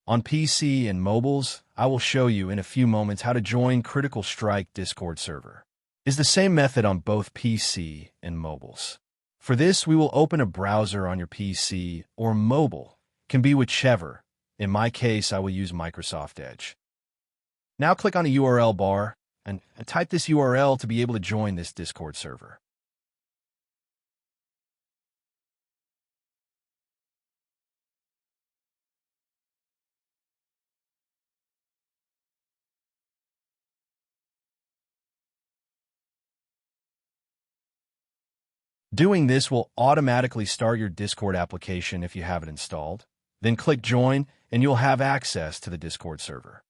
On PC and mobiles, I will show you in a few moments how to join Critical Strike Discord server. It's the same method on both PC and mobiles. For this, we will open a browser on your PC or mobile. Can be whichever. In my case, I will use Microsoft Edge. Now click on the URL bar and type this URL to be able to join this Discord server. Doing this will automatically start your Discord application if you have it installed. Then click Join, and you'll have access to the Discord server.